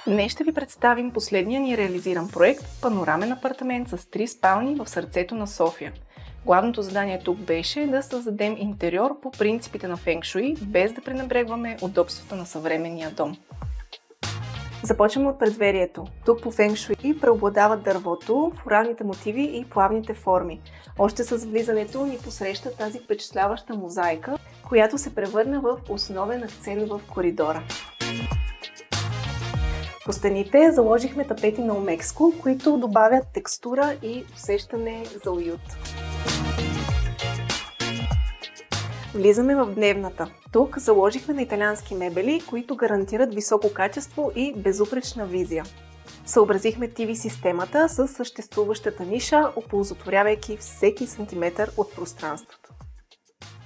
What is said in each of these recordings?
Днес ще ви представим последния ни реализиран проект – панорамен апартамент с 3 спални в сърцето на София. Главното задание тук беше да създадем интериор по принципите на фенг шуи, без да пренебрегваме удобствата на съвременния дом. Започваме от предверието. Тук по фенг шуи преобладават дървото, флоралните мотиви и плавните форми. Още с влизането ни посреща тази впечатляваща мозайка, която се превърна в основен акцент в коридора. По стените заложихме тапети на омекско, които добавят текстура и усещане за уют. Влизаме в дневната. Тук заложихме на италиански мебели, които гарантират високо качество и безупречна визия. Съобразихме TV системата с съществуващата ниша, оползотворявайки всеки сантиметър от пространството.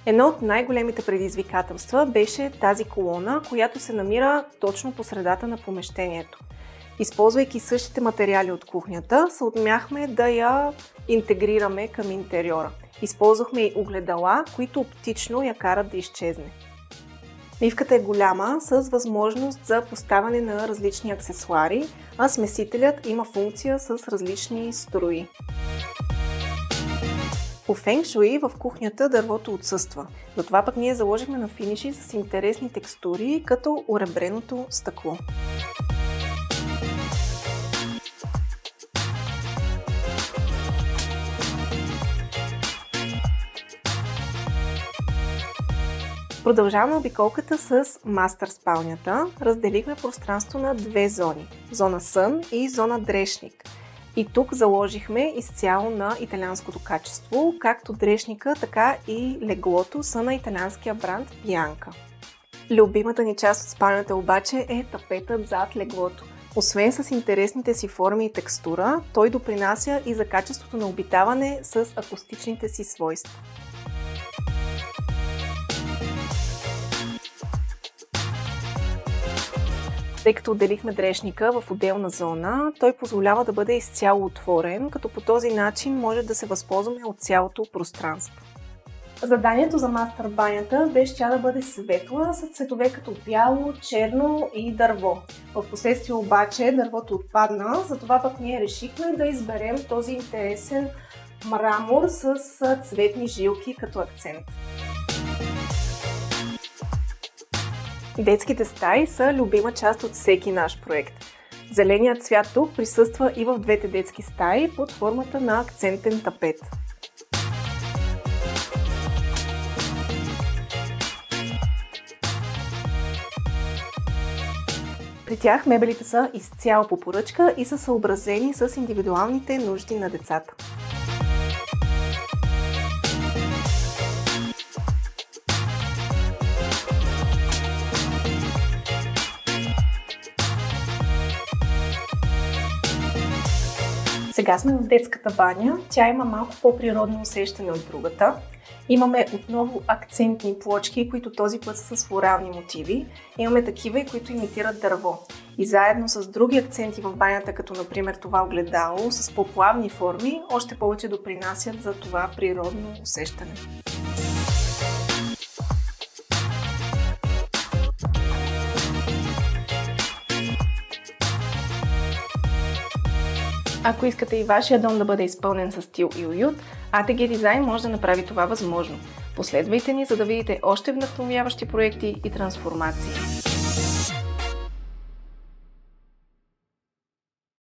Едно от най-големите предизвикателства беше тази колона, която се намира точно по средата на помещението. Използвайки същите материали от кухнята, се отмяхме да я интегрираме към интериора. Използвахме и огледала, които оптично я карат да изчезне. Мивката е голяма, с възможност за поставяне на различни аксесуари, а смесителят има функция с различни струи. По фенг шуи в кухнята дървото отсъства. Затова пък ние заложихме на финиши с интересни текстури, като оребреното стъкло. Продължаваме обиколката с мастер спалнята. Разделихме пространство на две зони. Зона сън и зона дрешник. И тук заложихме изцяло на италианското качество, както дрешника, така и леглото са на италианския бранд Bianca. Любимата ни част от спалнята обаче е тапетът зад леглото. Освен с интересните си форми и текстура, той допринася и за качеството на обитаване с акустичните си свойства. Тъй като отделихме дрешника в отделна зона, той позволява да бъде изцяло отворен, като по този начин може да се възползваме от цялото пространство. Заданието за мастер банята беше тя да бъде светла с цветове като бяло, черно и дърво. В последствие обаче дървото отпадна, затова пък ние решихме да изберем този интересен мрамор с цветни жилки като акцент. Детските стаи са любима част от всеки наш проект. Зеленият цвят тук присъства и в двете детски стаи под формата на акцентен тапет. При тях мебелите са изцяло по поръчка и са съобразени с индивидуалните нужди на децата. Сега сме в детската баня. Тя има малко по-природно усещане от другата. Имаме отново акцентни плочки, които този път са с флорални мотиви. Имаме такива, които имитират дърво. И заедно с други акценти в банята, като например това огледало с по-плавни форми, още повече допринасят за това природно усещане. Ако искате и вашия дом да бъде изпълнен с стил и уют, ATG Design може да направи това възможно. Последвайте ни, за да видите още вдъхновяващи проекти и трансформации.